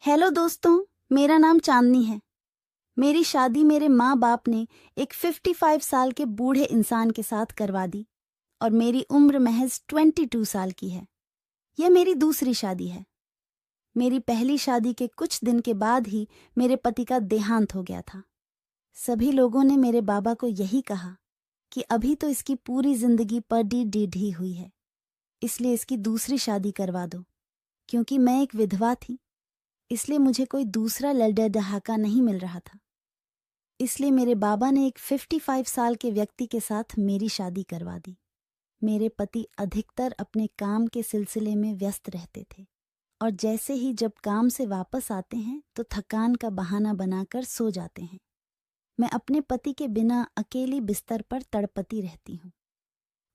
Hello दोस्तों, मेरा नाम चांदनी है। मेरी शादी मेरे माँ बाप ने एक 55 साल के बूढ़े इंसान के साथ करवा दी और मेरी उम्र महज 22 साल की है। यह मेरी दूसरी शादी है। मेरी पहली शादी के कुछ दिन के बाद ही मेरे पति का देहांत हो गया था। सभी लोगों ने मेरे बाबा को यही कहा कि अभी तो इसकी पूरी जिंदगी पड़ी डीढ़ी हुई है, इसलिए इसकी दूसरी शादी करवा दो। क्योंकि मैं एक विधवा थी, इसलिए मुझे कोई दूसरा लड़का डहाका नहीं मिल रहा था। इसलिए मेरे बाबा ने एक 55 साल के व्यक्ति के साथ मेरी शादी करवा दी। मेरे पति अधिकतर अपने काम के सिलसिले में व्यस्त रहते थे और जैसे ही जब काम से वापस आते हैं तो थकान का बहाना बनाकर सो जाते हैं। मैं अपने पति के बिना अकेली बिस्तर पर तड़पती रहती हूँ।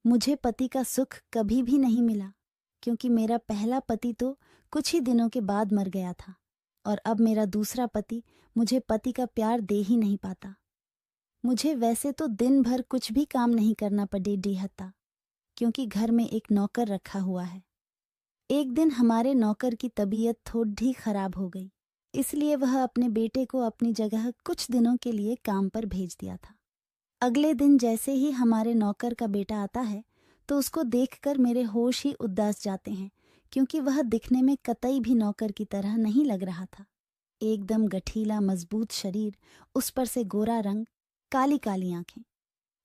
मुझे पति का सुख कभी भी नहीं मिला, क्योंकि मेरा पहला पति तो कुछ ही दिनों के बाद मर गया था और अब मेरा दूसरा पति मुझे पति का प्यार दे ही नहीं पाता। मुझे वैसे तो दिन भर कुछ भी काम नहीं करना पड़े डीहता, क्योंकि घर में एक नौकर रखा हुआ है। एक दिन हमारे नौकर की तबीयत थोड़ी खराब हो गई, इसलिए वह अपने बेटे को अपनी जगह कुछ दिनों के लिए काम पर भेज दिया था। अगले दिन जैसे ही हमारे नौकर का बेटा आता है तो उसको देखकर मेरे होश ही उदास जाते हैं, क्योंकि वह दिखने में कतई भी नौकर की तरह नहीं लग रहा था। एकदम गठीला मजबूत शरीर, उस पर से गोरा रंग, काली काली आंखें।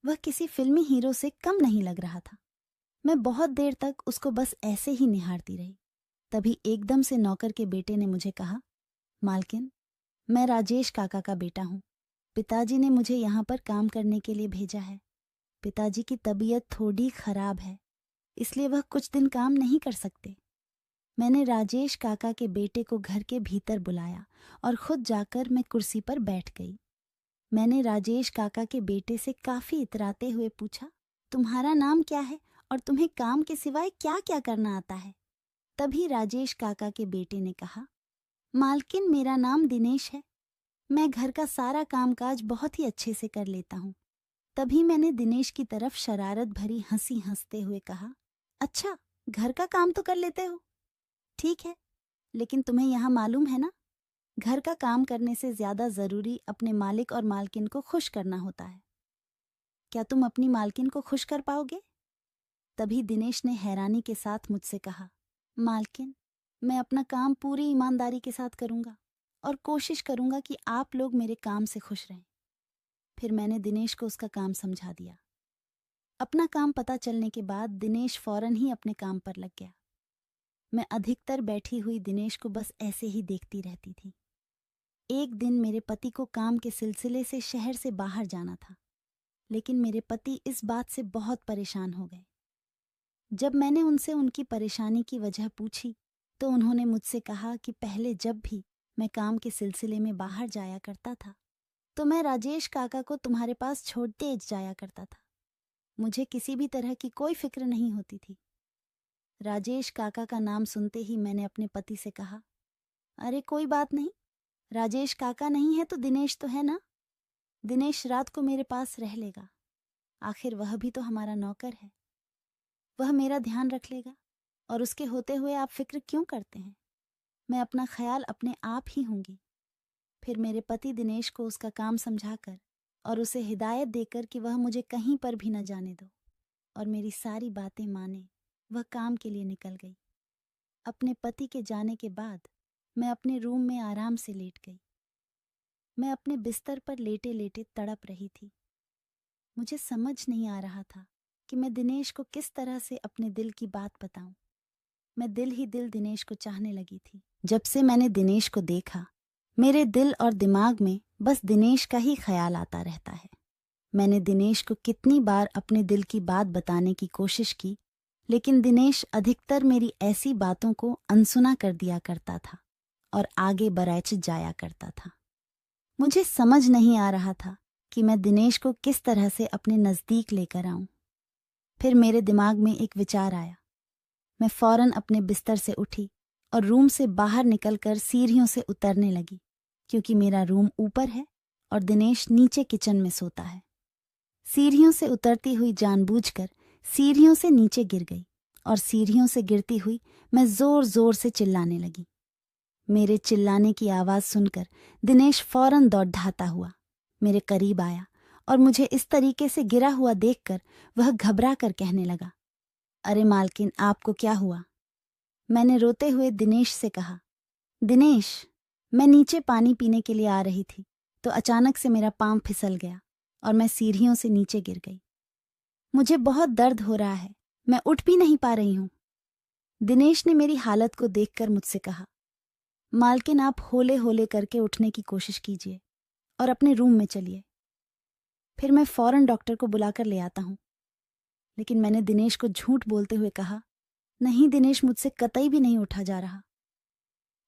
वह किसी फिल्मी हीरो से कम नहीं लग रहा था। मैं बहुत देर तक उसको बस ऐसे ही निहारती रही। तभी एकदम से नौकर के बेटे ने मुझे कहा, मालकिन, मैं राजेश काका का बेटा हूँ। पिताजी ने मुझे यहाँ पर काम करने के लिए भेजा है। पिताजी की तबीयत थोड़ी खराब है, इसलिए वह कुछ दिन काम नहीं कर सकते। मैंने राजेश काका के बेटे को घर के भीतर बुलाया और खुद जाकर मैं कुर्सी पर बैठ गई। मैंने राजेश काका के बेटे से काफी इतराते हुए पूछा, तुम्हारा नाम क्या है और तुम्हें काम के सिवाय क्या क्या करना आता है? तभी राजेश काका के बेटे ने कहा, मालकिन, मेरा नाम दिनेश है। मैं घर का सारा कामकाज बहुत ही अच्छे से कर लेता हूँ। तभी मैंने दिनेश की तरफ शरारत भरी हंसी हंसते हुए कहा, अच्छा, घर का काम तो कर लेते हो? ठीक है, लेकिन तुम्हें यहाँ मालूम है ना, घर का काम करने से ज्यादा जरूरी अपने मालिक और मालकिन को खुश करना होता है। क्या तुम अपनी मालकिन को खुश कर पाओगे? तभी दिनेश ने हैरानी के साथ मुझसे कहा, मालकिन, मैं अपना काम पूरी ईमानदारी के साथ करूंगा और कोशिश करूंगा कि आप लोग मेरे काम से खुश रहें। फिर मैंने दिनेश को उसका काम समझा दिया। अपना काम पता चलने के बाद दिनेश फौरन ही अपने काम पर लग गया। मैं अधिकतर बैठी हुई दिनेश को बस ऐसे ही देखती रहती थी। एक दिन मेरे पति को काम के सिलसिले से शहर से बाहर जाना था, लेकिन मेरे पति इस बात से बहुत परेशान हो गए। जब मैंने उनसे उनकी परेशानी की वजह पूछी तो उन्होंने मुझसे कहा कि पहले जब भी मैं काम के सिलसिले में बाहर जाया करता था तो मैं राजेश काका को तुम्हारे पास छोड़ते जाया करता था। मुझे किसी भी तरह की कोई फिक्र नहीं होती थी। राजेश काका का नाम सुनते ही मैंने अपने पति से कहा, अरे कोई बात नहीं, राजेश काका नहीं है तो दिनेश तो है ना। दिनेश रात को मेरे पास रह लेगा, आखिर वह भी तो हमारा नौकर है। वह मेरा ध्यान रख लेगा और उसके होते हुए आप फिक्र क्यों करते हैं? मैं अपना ख्याल अपने आप ही होंगी। फिर मेरे पति दिनेश को उसका काम समझाकर और उसे हिदायत देकर कि वह मुझे कहीं पर भी न जाने दो और मेरी सारी बातें माने, वह काम के लिए निकल गई। अपने पति के जाने के बाद मैं अपने रूम में आराम से लेट गई। मैं अपने बिस्तर पर लेटे लेटे तड़प रही थी। मुझे समझ नहीं आ रहा था कि मैं दिनेश को किस तरह से अपने दिल की बात बताऊं। मैं दिल ही दिल दिनेश को चाहने लगी थी। जब से मैंने दिनेश को देखा, मेरे दिल और दिमाग में बस दिनेश का ही ख्याल आता रहता है। मैंने दिनेश को कितनी बार अपने दिल की बात बताने की कोशिश की, लेकिन दिनेश अधिकतर मेरी ऐसी बातों को अनसुना कर दिया करता था और आगे बरैच जाया करता था। मुझे समझ नहीं आ रहा था कि मैं दिनेश को किस तरह से अपने नज़दीक लेकर आऊं। फिर मेरे दिमाग में एक विचार आया। मैं फौरन अपने बिस्तर से उठी और रूम से बाहर निकलकर सीढ़ियों से उतरने लगी, क्योंकि मेरा रूम ऊपर है और दिनेश नीचे किचन में सोता है। सीढ़ियों से उतरती हुई जानबूझकर सीढ़ियों से नीचे गिर गई और सीढ़ियों से गिरती हुई मैं जोर जोर से चिल्लाने लगी। मेरे चिल्लाने की आवाज़ सुनकर दिनेश फौरन दौड़ धाता हुआ मेरे करीब आया और मुझे इस तरीके से गिरा हुआ देखकर वह घबरा कर कहने लगा, अरे मालकिन, आपको क्या हुआ? मैंने रोते हुए दिनेश से कहा, दिनेश, मैं नीचे पानी पीने के लिए आ रही थी तो अचानक से मेरा पाँव फिसल गया और मैं सीढ़ियों से नीचे गिर गई। मुझे बहुत दर्द हो रहा है, मैं उठ भी नहीं पा रही हूं। दिनेश ने मेरी हालत को देखकर मुझसे कहा, मालकिन, आप होले होले करके उठने की कोशिश कीजिए और अपने रूम में चलिए, फिर मैं फौरन डॉक्टर को बुलाकर ले आता हूं। लेकिन मैंने दिनेश को झूठ बोलते हुए कहा, नहीं दिनेश, मुझसे कतई भी नहीं उठा जा रहा,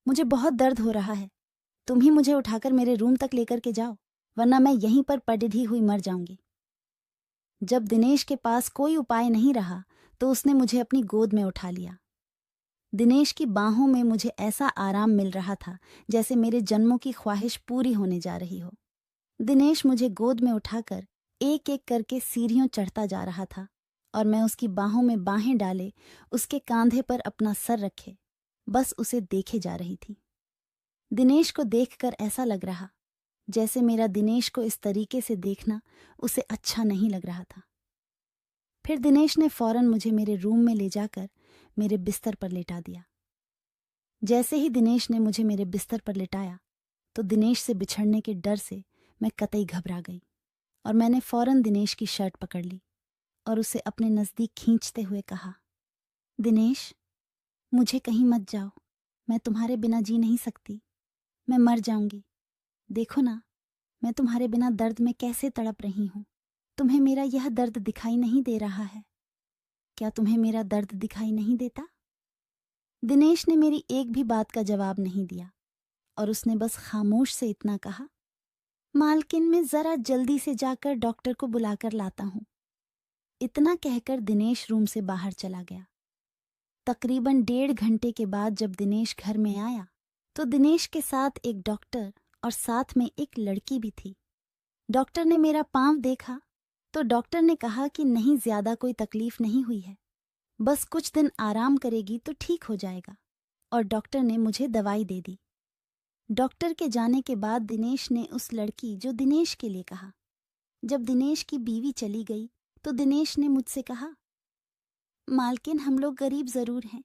मुझे बहुत दर्द हो रहा है, तुम ही मुझे उठाकर मेरे रूम तक लेकर के जाओ, वरना मैं यहीं पर पड़ी हुई मर जाऊंगी। जब दिनेश के पास कोई उपाय नहीं रहा तो उसने मुझे अपनी गोद में उठा लिया। दिनेश की बाहों में मुझे ऐसा आराम मिल रहा था जैसे मेरे जन्मों की ख्वाहिश पूरी होने जा रही हो। दिनेश मुझे गोद में उठाकर एक एक करके सीढ़ियों चढ़ता जा रहा था और मैं उसकी बाहों में बाहें डाले उसके कांधे पर अपना सर रखे बस उसे देखे जा रही थी। दिनेश को देखकर ऐसा लग रहा जैसे मेरा दिनेश को इस तरीके से देखना उसे अच्छा नहीं लग रहा था। फिर दिनेश ने फौरन मुझे मेरे रूम में ले जाकर मेरे बिस्तर पर लेटा दिया। जैसे ही दिनेश ने मुझे मेरे बिस्तर पर लिटाया तो दिनेश से बिछड़ने के डर से मैं कतई घबरा गई और मैंने फौरन दिनेश की शर्ट पकड़ ली और उसे अपने नज़दीक खींचते हुए कहा, दिनेश, मुझे कहीं मत जाओ, मैं तुम्हारे बिना जी नहीं सकती, मैं मर जाऊंगी। देखो ना, मैं तुम्हारे बिना दर्द में कैसे तड़प रही हूं। तुम्हें मेरा यह दर्द दिखाई नहीं दे रहा है? क्या तुम्हें मेरा दर्द दिखाई नहीं देता? दिनेश ने मेरी एक भी बात का जवाब नहीं दिया और उसने बस खामोश से इतना कहा, मालकिन, मैं जरा जल्दी से जाकर डॉक्टर को बुलाकर लाता हूं। इतना कहकर दिनेश रूम से बाहर चला गया। तकरीबन 1.5 घंटे के बाद जब दिनेश घर में आया तो दिनेश के साथ एक डॉक्टर और साथ में एक लड़की भी थी। डॉक्टर ने मेरा पांव देखा तो डॉक्टर ने कहा कि नहीं, ज्यादा कोई तकलीफ नहीं हुई है, बस कुछ दिन आराम करेगी तो ठीक हो जाएगा, और डॉक्टर ने मुझे दवाई दे दी। डॉक्टर के जाने के बाद दिनेश ने उस लड़की जो दिनेश के लिए कहा। जब दिनेश की बीवी चली गई तो दिनेश ने मुझसे कहा, मालकिन, हम लोग गरीब जरूर हैं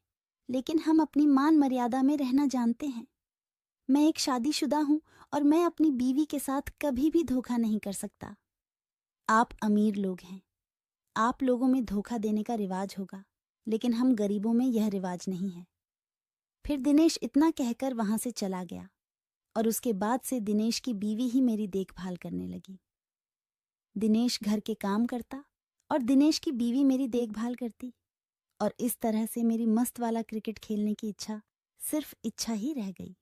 लेकिन हम अपनी मान मर्यादा में रहना जानते हैं। मैं एक शादीशुदा हूं और मैं अपनी बीवी के साथ कभी भी धोखा नहीं कर सकता। आप अमीर लोग हैं, आप लोगों में धोखा देने का रिवाज होगा, लेकिन हम गरीबों में यह रिवाज नहीं है। फिर दिनेश इतना कहकर वहां से चला गया और उसके बाद से दिनेश की बीवी ही मेरी देखभाल करने लगी। दिनेश घर के काम करता और दिनेश की बीवी मेरी देखभाल करती और इस तरह से मेरी मस्त वाला क्रिकेट खेलने की इच्छा सिर्फ इच्छा ही रह गई।